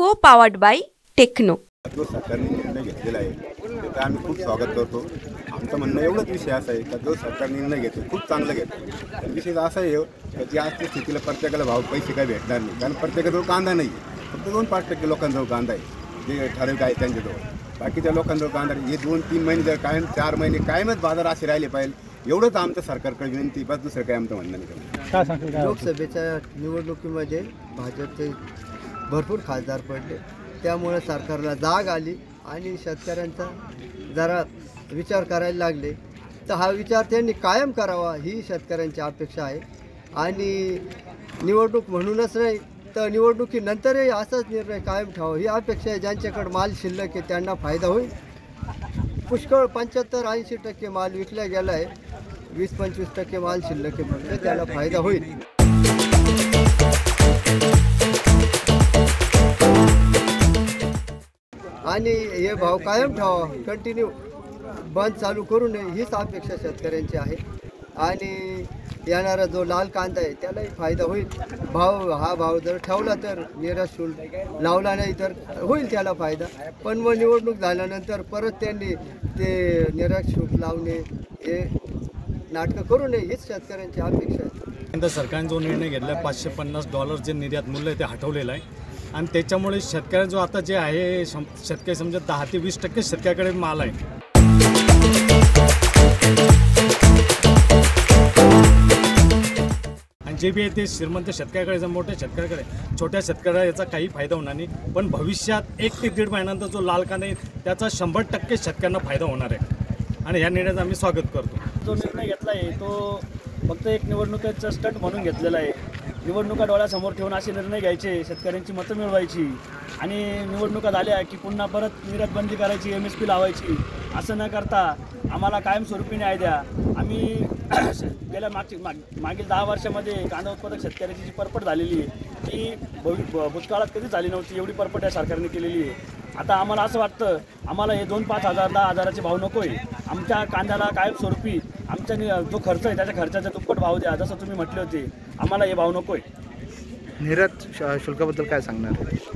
को powered by techno. जो सरकारने निर्णय घेतलेला आहे त्याचं आम्ही खूप स्वागत करतो। आमचं म्हणणं एवढंच विषय असा आहे की जो सरकार निर्णय घेतो खूप चांगलं घेतो। पण विषय असा आहे की जी आजच्या स्थितीला प्रत्येकाला भाव पैसे काय भेटणार नाही, कारण प्रत्येकाजवळ कांदा नाही, फक्त 2-5% लोकांजवळ कांदा आहे जे ठराविक आहे त्यांच्याजवळ। बाकीच्या लोकांजवळ कांदा हे 2-3 महिने जर कायम 4 महिने कायमच बाजार असे राहिले पाहिजे, एवढंच आमचं सरकारकडे विनंती, बस दुसरं काय आमचं म्हणणं नाही। लोकसभेच्या निवडणुकीमध्ये भाजपचे भरपूर खासदार पडले, त्यामुळे सरकारला जाग आली आणि शेतकऱ्यांचा जरा विचार करायला लागले। तर हा विचार त्यांनी कायम करावा ही शेतकऱ्यांची अपेक्षा आहे। आणि निवडणूक म्हणूनच नाही तर निवडणुकीनंतरही असाच निर्णय कायम ठेवावा ही अपेक्षा आहे। ज्यांच्याकडे माल शिल्लक आहे त्यांना फायदा होईल। पुष्कळ 75-80% माल विकला गेला आहे, 20-25% माल शिल्लक आहे, म्हणजे त्याला फायदा होईल। आणि हे भाव कायम ठेवा, कंटिन्यू बंद चालू करू नये हीच अपेक्षा शेतकऱ्यांची आहे। आणि येणारा जो लाल कांदा आहे त्यालाही फायदा होईल। हा भाव जर ठेवला तर निर्यात शुल्क लावला नाही तर होईल त्याला फायदा, पण मग निवडणूक झाल्यानंतर परत त्यांनी ते निर्यात शुल्क लावणे हे नाटकं करू नये हीच शेतकऱ्यांची अपेक्षा आहे। केंद्र सरकारने जो निर्णय घेतला $550 जे निर्यात मूल्य आहे ते हटवलेलं आहे आणि त्याच्यामुळे शेतकऱ्या जो आता जे आहे शेतकरी समजा 10 ते 20% शेतकऱ्याकडे माल आहे। आणि जे बी आहे ते श्रीमंत शेतकऱ्याकडे, मोठ्या शेतकऱ्याकडे, छोट्या शेतकऱ्याला याचा काही फायदा होणार नाही। पण भविष्यात 1 ते 1.5 महिन्यानंतर जो लाल कांदा आहे त्याचा 100% शेतकऱ्यांना फायदा होणार आहे आणि ह्या निर्णयाचा आम्ही स्वागत करतो। जो निर्णय घेतला आहे तो फक्त एक निवडणुकीचा स्टंट म्हणून घेतलेला आहे। निवडणुका डोळ्यासमोर ठेवून असे निर्णय घ्यायचे, शेतकऱ्यांची मतं मिळवायची आणि निवडणुका झाल्या की पुन्हा परत निर्यात बंदी करायची, MSP लावायची। असं न करता आम्हाला कायमस्वरूपी न्याय द्या। आम्ही गेल्या मागील 10 वर्षामध्ये कांदा उत्पादक शेतकऱ्याची जी परपट झालेली आहे ती भूतकाळात कधीच झाली नव्हती, एवढी परपट या सरकारने केलेली आहे। आता आम्हाला असं वाटतं आम्हाला हे 2-5 हजार 10 हजाराचे भाव नको आहे। आमच्या कांद्याला कायमस्वरूपी आमच्या जो खर्च आहे त्याच्या खर्चाचा दुप्पट भाव द्या, जसं तुम्ही म्हटले होते। आम्हाला हे भाव नको आहे। निर्यात शुल्काबद्दल काय सांगणार?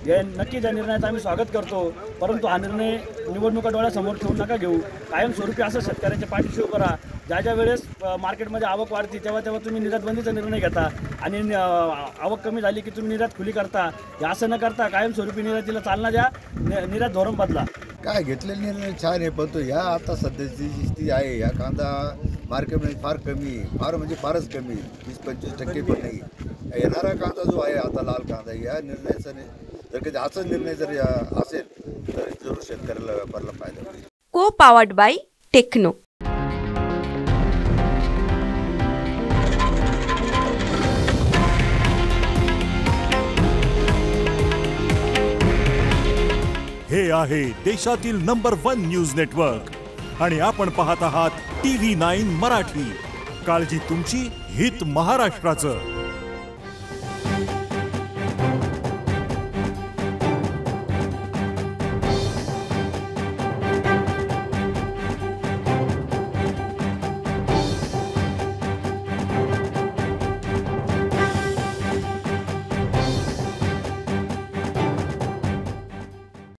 हे नक्कीच या निर्णयाचं आम्ही स्वागत करतो, परंतु हा निर्णय निवडणुका डोळ्यासमोर ठेवून नका घेऊ। कायमस्वरूपी असं शेतकऱ्यांच्या पाठीशी उभं राहा। ज्या वेळेस मार्केटमध्ये आवक वाढती तेव्हा तुम्ही निर्यात बंदीचा निर्णय घेता आणि आवक कमी झाली की तुम्ही निर्यात खुली करता। हे असं न करता कायमस्वरूपी निर्यातीला चालना द्या, निर्यात धोरण बदला। काय घेतलेला निर्णय छान आहे, पण तो ह्या आता सध्याची जी स्थिती आहे या कांदा मार्केटमध्ये फार कमी आहे, फार म्हणजे फारच कमी, 20-25% पण नाही। येणारा कांदा जो आहे आता लाल कांदा या निर्णयाचा जर कधी असा निर्णय जर असेल तर जरूर शेतकऱ्याला व्यापाराला फायदा होईल। को पावर्ड बाय टेक्नो। हे आहे देशातील नंबर 1 न्यूज नेटवर्क आणि आपण पाहत आहात TV9 मराठी। काळजी तुमची, हित महाराष्ट्राचं।